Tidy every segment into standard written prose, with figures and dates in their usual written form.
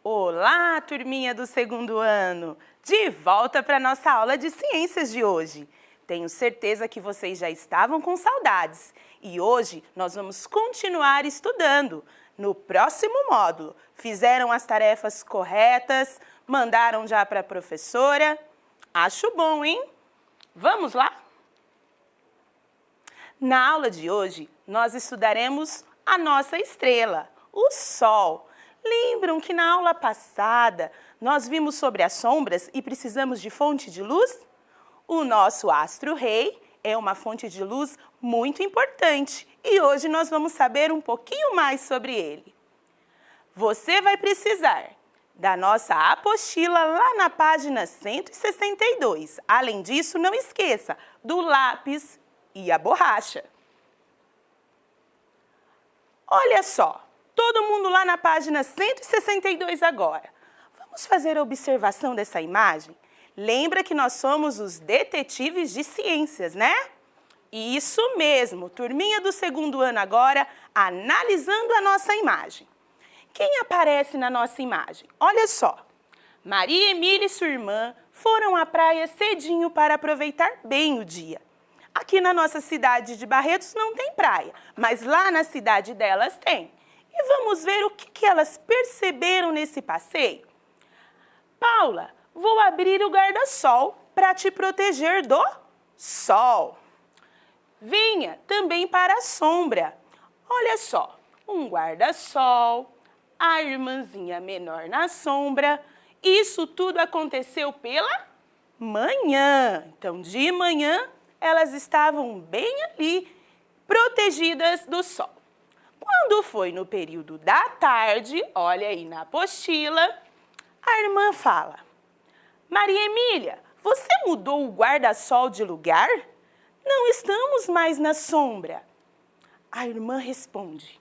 Olá, turminha do segundo ano! De volta para a nossa aula de ciências de hoje. Tenho certeza que vocês já estavam com saudades e hoje nós vamos continuar estudando. No próximo módulo, fizeram as tarefas corretas, mandaram já para a professora? Acho bom, hein? Vamos lá? Na aula de hoje, nós estudaremos a nossa estrela, o Sol. Lembram que na aula passada nós vimos sobre as sombras e precisamos de fonte de luz? O nosso astro-rei é uma fonte de luz muito importante e hoje nós vamos saber um pouquinho mais sobre ele. Você vai precisar da nossa apostila lá na página 162. Além disso, não esqueça do lápis e a borracha. Olha só! Todo mundo lá na página 162 agora. Vamos fazer a observação dessa imagem? Lembra que nós somos os detetives de ciências, né? Isso mesmo, turminha do segundo ano agora, analisando a nossa imagem. Quem aparece na nossa imagem? Olha só, Maria Emília e sua irmã foram à praia cedinho para aproveitar bem o dia. Aqui na nossa cidade de Barretos não tem praia, mas lá na cidade delas tem. E vamos ver o que elas perceberam nesse passeio. Paula, vou abrir o guarda-sol para te proteger do sol. Venha também para a sombra. Olha só, um guarda-sol, a irmãzinha menor na sombra. Isso tudo aconteceu pela manhã. Então, de manhã, elas estavam bem ali, protegidas do sol. Quando foi no período da tarde, olha aí na apostila, a irmã fala: Maria Emília, você mudou o guarda-sol de lugar? Não estamos mais na sombra. A irmã responde: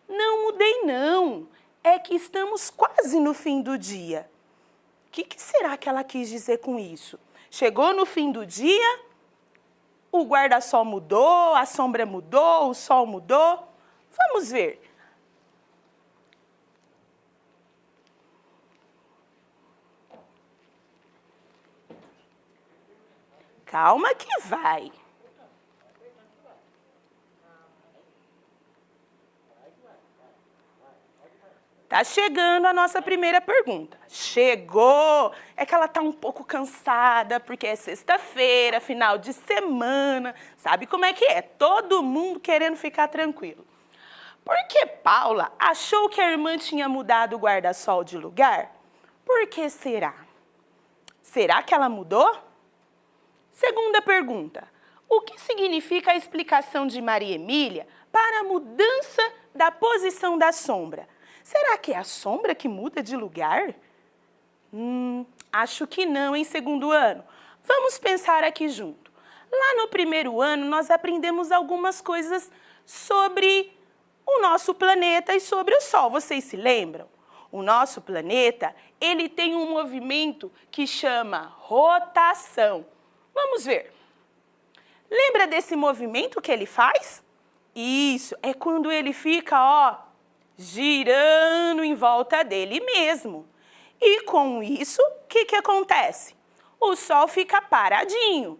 não mudei não, é que estamos quase no fim do dia. O que será que ela quis dizer com isso? Chegou no fim do dia, o guarda-sol mudou, a sombra mudou, o sol mudou? Vamos ver. Calma que vai. Tá chegando a nossa primeira pergunta. Chegou! É que ela tá um pouco cansada, porque é sexta-feira, final de semana. Sabe como é que é? Todo mundo querendo ficar tranquilo. Por que Paula achou que a irmã tinha mudado o guarda-sol de lugar? Por que será? Será que ela mudou? Segunda pergunta. O que significa a explicação de Maria Emília para a mudança da posição da sombra? Será que é a sombra que muda de lugar? Acho que não, em segundo ano. Vamos pensar aqui junto. Lá no primeiro ano, nós aprendemos algumas coisas sobre o nosso planeta e sobre o Sol. Vocês se lembram? O nosso planeta, ele tem um movimento que chama rotação. Vamos ver. Lembra desse movimento que ele faz? Isso, é quando ele fica, ó, girando em volta dele mesmo. E com isso, o que acontece? O Sol fica paradinho.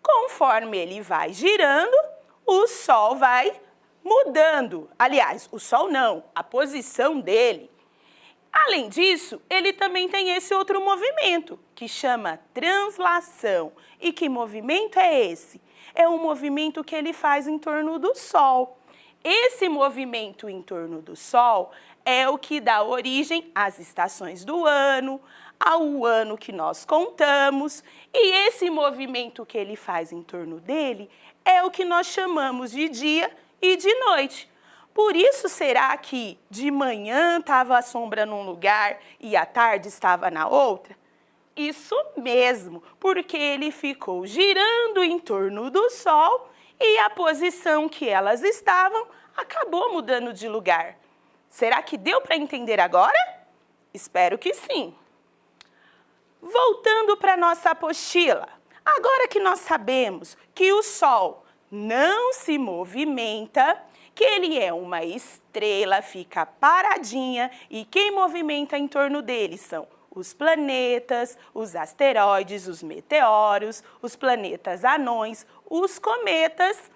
Conforme ele vai girando, o Sol vai mudando. Aliás, o Sol não, a posição dele. Além disso, ele também tem esse outro movimento, que chama translação. E que movimento é esse? É um movimento que ele faz em torno do Sol. Esse movimento em torno do Sol é o que dá origem às estações do ano, ao ano que nós contamos. E esse movimento que ele faz em torno dele é o que nós chamamos de dia e de noite. Por isso, será que de manhã estava a sombra num lugar e à tarde estava na outra? Isso mesmo, porque ele ficou girando em torno do Sol e a posição que elas estavam acabou mudando de lugar. Será que deu para entender agora? Espero que sim. Voltando para a nossa apostila, agora que nós sabemos que o Sol não se movimenta, que ele é uma estrela, fica paradinha e quem movimenta em torno dele são os planetas, os asteroides, os meteoros, os planetas anões, os cometas.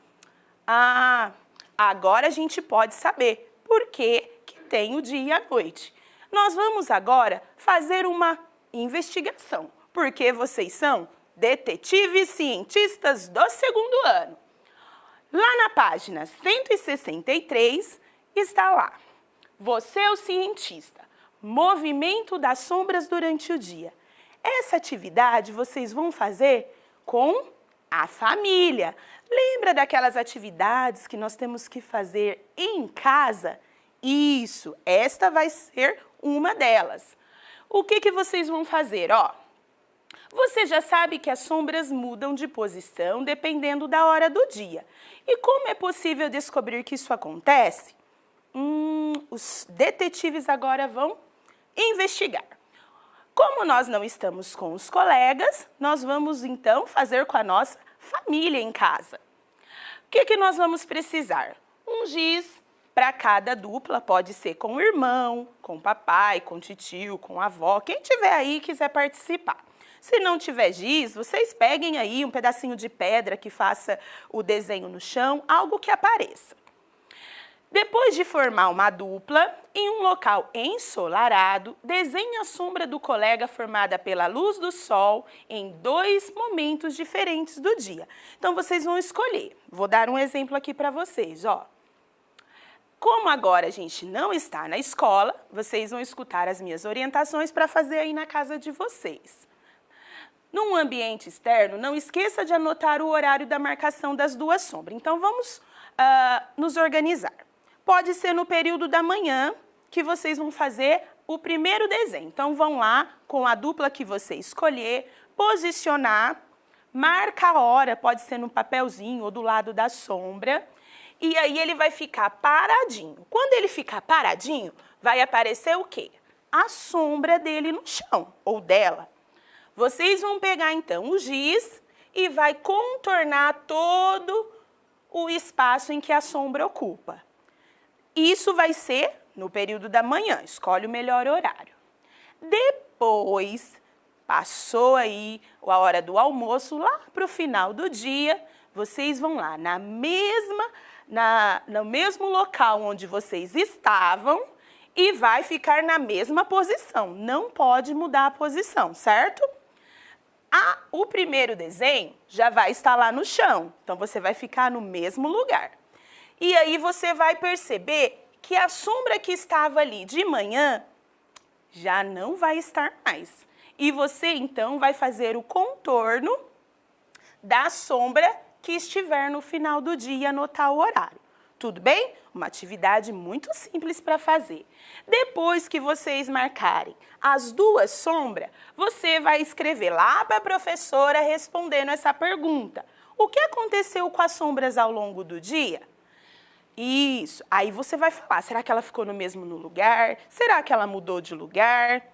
Ah, agora a gente pode saber por que tem o dia e a noite. Nós vamos agora fazer uma investigação, porque vocês são detetives cientistas do segundo ano. Lá na página 163 está lá, você é o cientista, movimento das sombras durante o dia. Essa atividade vocês vão fazer com a família. Lembra daquelas atividades que nós temos que fazer em casa? Isso, esta vai ser uma delas. O que vocês vão fazer? Ó, você já sabe que as sombras mudam de posição dependendo da hora do dia. E como é possível descobrir que isso acontece? Os detetives agora vão investigar. Como nós não estamos com os colegas, nós vamos então fazer com a nossa família em casa. O que nós vamos precisar? Um giz para cada dupla, pode ser com o irmão, com o papai, com o titio, com a avó, quem tiver aí e quiser participar. Se não tiver giz, vocês peguem aí um pedacinho de pedra que faça o desenho no chão, algo que apareça. Depois de formar uma dupla, em um local ensolarado, desenhe a sombra do colega formada pela luz do sol em 2 momentos diferentes do dia. Então, vocês vão escolher. Vou dar um exemplo aqui para vocês, ó. Como agora a gente não está na escola, vocês vão escutar as minhas orientações para fazer aí na casa de vocês. Num ambiente externo, não esqueça de anotar o horário da marcação das 2 sombras. Então, vamos nos organizar. Pode ser no período da manhã que vocês vão fazer o primeiro desenho. Então, vão lá com a dupla que você escolher, posicionar, marca a hora, pode ser no papelzinho ou do lado da sombra. E aí ele vai ficar paradinho. Quando ele ficar paradinho, vai aparecer o quê? A sombra dele no chão, ou dela. Vocês vão pegar, então, o giz e vai contornar todo o espaço em que a sombra ocupa. Isso vai ser no período da manhã, escolhe o melhor horário. Depois, passou aí a hora do almoço, lá para o final do dia, vocês vão lá no mesmo local onde vocês estavam e vai ficar na mesma posição. Não pode mudar a posição, certo? O primeiro desenho já vai estar lá no chão, então você vai ficar no mesmo lugar. E aí você vai perceber que a sombra que estava ali de manhã já não vai estar mais. E você, então, vai fazer o contorno da sombra que estiver no final do dia e anotar o horário. Tudo bem? Uma atividade muito simples para fazer. Depois que vocês marcarem as 2 sombras, você vai escrever lá para a professora respondendo essa pergunta. O que aconteceu com as sombras ao longo do dia? Isso. Aí você vai falar, será que ela ficou no mesmo lugar? Será que ela mudou de lugar?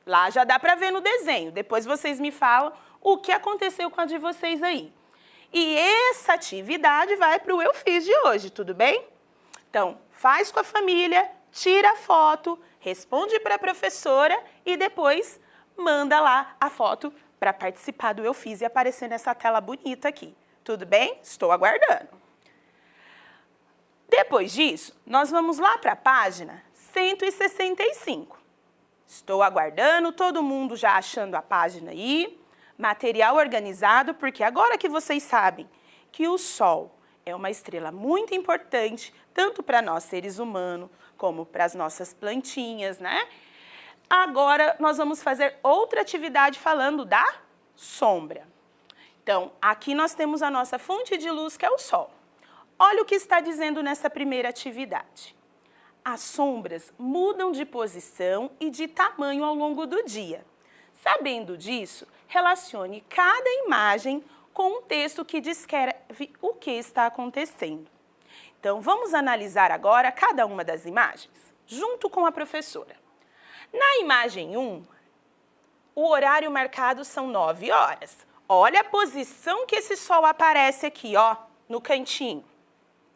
Lá já dá para ver no desenho. Depois vocês me falam o que aconteceu com a de vocês aí. E essa atividade vai para o Eu Fiz de hoje, tudo bem? Então, faz com a família, tira a foto, responde para a professora e depois manda lá a foto para participar do Eu Fiz e aparecer nessa tela bonita aqui. Tudo bem? Estou aguardando. Depois disso, nós vamos lá para a página 165. Estou aguardando, todo mundo já achando a página aí. Material organizado, porque agora que vocês sabem que o Sol é uma estrela muito importante, tanto para nós seres humanos, como para as nossas plantinhas, né? Agora nós vamos fazer outra atividade falando da sombra. Então, aqui nós temos a nossa fonte de luz, que é o Sol. Olha o que está dizendo nessa primeira atividade. As sombras mudam de posição e de tamanho ao longo do dia. Sabendo disso, relacione cada imagem com um texto que descreve o que está acontecendo. Então, vamos analisar agora cada uma das imagens, junto com a professora. Na imagem 1, o horário marcado são 9 horas. Olha a posição que esse sol aparece aqui, ó, no cantinho.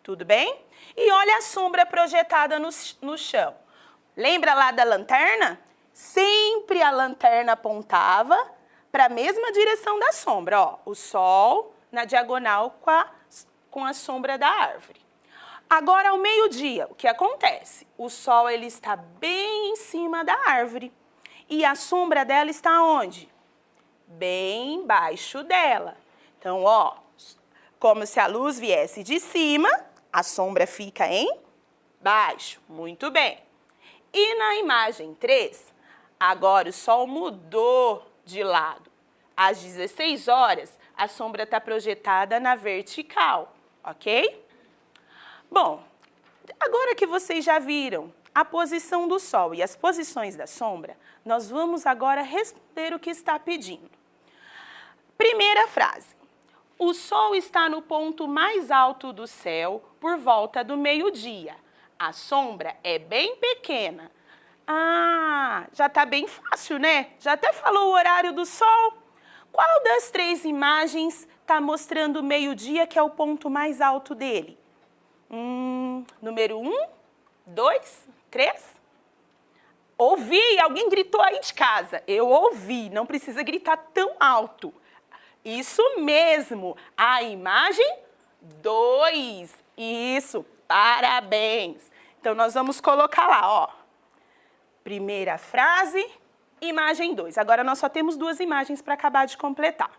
Tudo bem? E olha a sombra projetada no chão. Lembra lá da lanterna? Sempre a lanterna apontava para a mesma direção da sombra. Ó, o sol na diagonal com a sombra da árvore. Agora, ao meio-dia, o que acontece? O sol ele está bem em cima da árvore. E a sombra dela está onde? Bem embaixo dela. Então, ó, como se a luz viesse de cima, a sombra fica embaixo. Muito bem. E na imagem 3, agora o sol mudou de lado. Às 16 horas, a sombra está projetada na vertical, ok? Bom, agora que vocês já viram a posição do sol e as posições da sombra, nós vamos agora responder o que está pedindo. Primeira frase. O sol está no ponto mais alto do céu por volta do meio-dia. A sombra é bem pequena. Ah, já está bem fácil, né? Já até falou o horário do sol. Qual das 3 imagens está mostrando o meio-dia, que é o ponto mais alto dele? Número 1, 2, 3? Ouvi, alguém gritou aí de casa. Eu ouvi, não precisa gritar tão alto. Isso mesmo, a imagem 2. Isso, parabéns. Então, nós vamos colocar lá, ó. Primeira frase, imagem 2. Agora, nós só temos 2 imagens para acabar de completar.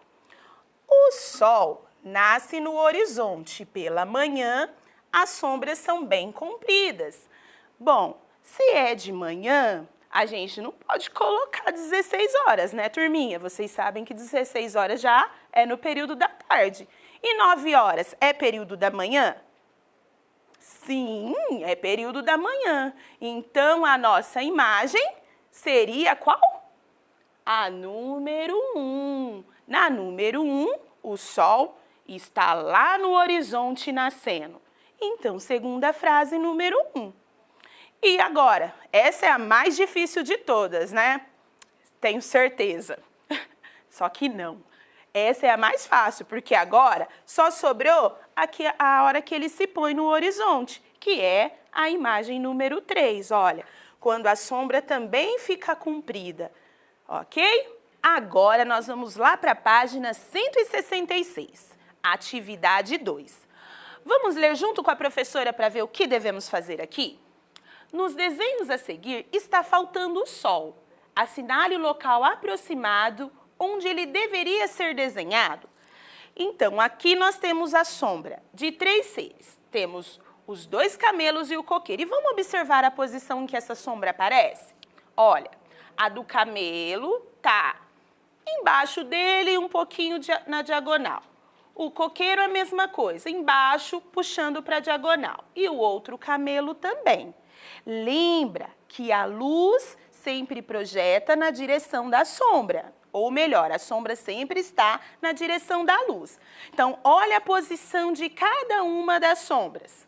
O sol nasce no horizonte pela manhã, as sombras são bem compridas. Bom, se é de manhã, a gente não pode colocar 16 horas, né, turminha? Vocês sabem que 16 horas já é no período da tarde. E 9 horas é período da manhã? Sim, é período da manhã. Então, a nossa imagem seria qual? A número 1. Na número 1, o sol está lá no horizonte nascendo. Então, segunda frase, número 1. E agora, essa é a mais difícil de todas, né? Tenho certeza. Só que não. Essa é a mais fácil, porque agora só sobrou aqui a hora que ele se põe no horizonte, que é a imagem número 3. Olha, quando a sombra também fica comprida, ok? Agora nós vamos lá para a página 166, atividade 2. Vamos ler junto com a professora para ver o que devemos fazer aqui? Nos desenhos a seguir está faltando o sol. Assinale o local aproximado onde ele deveria ser desenhado. Então, aqui nós temos a sombra de 3 seres. Temos os 2 camelos e o coqueiro. E vamos observar a posição em que essa sombra aparece? Olha, a do camelo está embaixo dele, um pouquinho na diagonal. O coqueiro é a mesma coisa, embaixo, puxando para a diagonal. E o outro camelo também. Lembra que a luz sempre projeta na direção da sombra. Ou melhor, a sombra sempre está na direção da luz. Então, olha a posição de cada uma das sombras.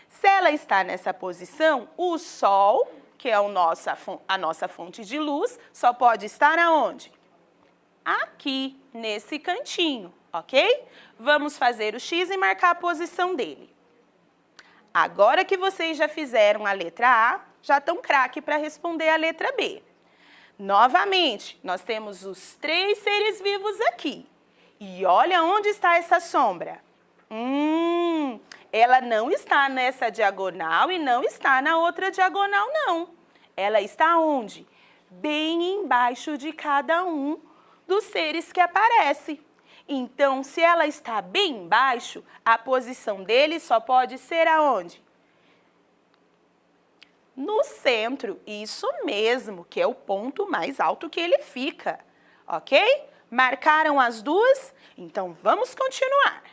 Se ela está nessa posição, o sol, que é a nossa fonte de luz, só pode estar aonde? Aqui, nesse cantinho, ok? Vamos fazer o X e marcar a posição dele. Agora que vocês já fizeram a letra A, já estão craque para responder a letra B. Novamente, nós temos os 3 seres vivos aqui. E olha onde está essa sombra. Ela não está nessa diagonal e não está na outra diagonal, não. Ela está onde? Bem embaixo de cada um dos seres que aparece. Então, se ela está bem embaixo, a posição dele só pode ser aonde? No centro, isso mesmo, que é o ponto mais alto que ele fica, ok? Marcaram as 2? Então, vamos continuar.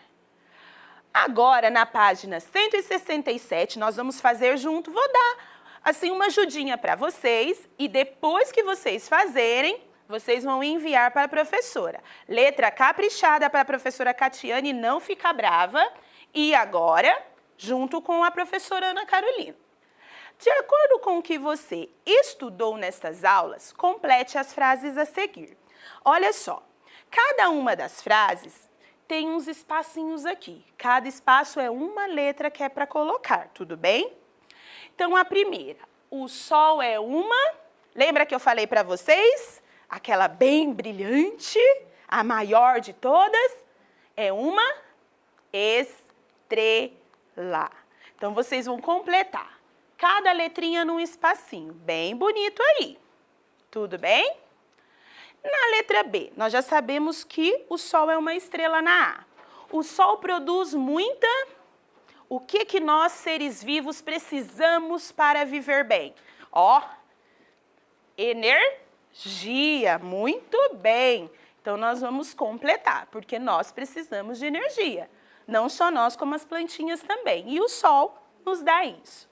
Agora, na página 167, nós vamos fazer junto, vou dar assim uma ajudinha para vocês e depois que vocês fazerem, vocês vão enviar para a professora. Letra caprichada para a professora Catiane, não fica brava. E agora, junto com a professora Ana Carolina. De acordo com o que você estudou nestas aulas, complete as frases a seguir. Olha só, cada uma das frases tem uns espacinhos aqui. Cada espaço é uma letra que é para colocar, tudo bem? Então, a primeira, o Sol é uma... Lembra que eu falei para vocês? Aquela bem brilhante, a maior de todas, é uma estrela. Então, vocês vão completar cada letrinha num espacinho, bem bonito aí. Tudo bem? Na letra B, nós já sabemos que o Sol é uma estrela na A. O Sol produz muita... O que nós, seres vivos, precisamos para viver bem? Ó, energia, muito bem. Então, nós vamos completar, porque nós precisamos de energia. Não só nós, como as plantinhas também. E o Sol nos dá isso.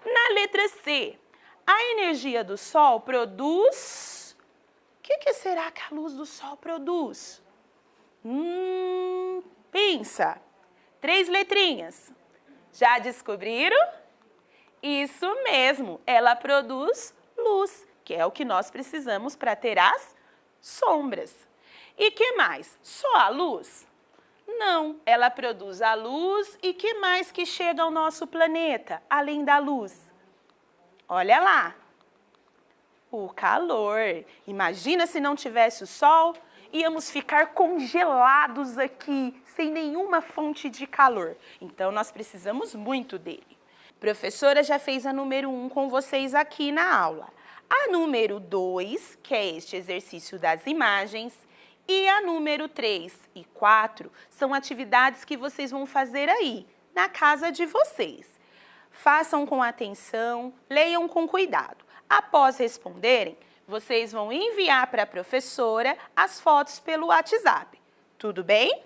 Na letra C, a energia do Sol produz... O que será que a luz do Sol produz? Pensa. 3 letrinhas. Já descobriram? Isso mesmo, ela produz luz, que é o que nós precisamos para ter as sombras. E que mais? Só a luz? Não, ela produz a luz e que mais que chega ao nosso planeta, além da luz? Olha lá, o calor. Imagina se não tivesse o Sol, íamos ficar congelados aqui, sem nenhuma fonte de calor. Então, nós precisamos muito dele. A professora já fez a número 1 com vocês aqui na aula. A número 2, que é este exercício das imagens, e a número 3 e 4 são atividades que vocês vão fazer aí, na casa de vocês. Façam com atenção, leiam com cuidado. Após responderem, vocês vão enviar para a professora as fotos pelo WhatsApp. Tudo bem?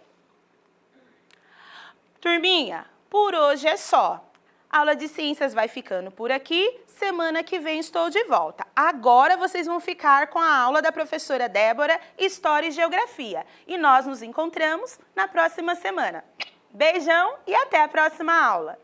Turminha, por hoje é só. A aula de ciências vai ficando por aqui. Semana que vem estou de volta. Agora vocês vão ficar com a aula da professora Débora, História e Geografia. E nós nos encontramos na próxima semana. Beijão e até a próxima aula.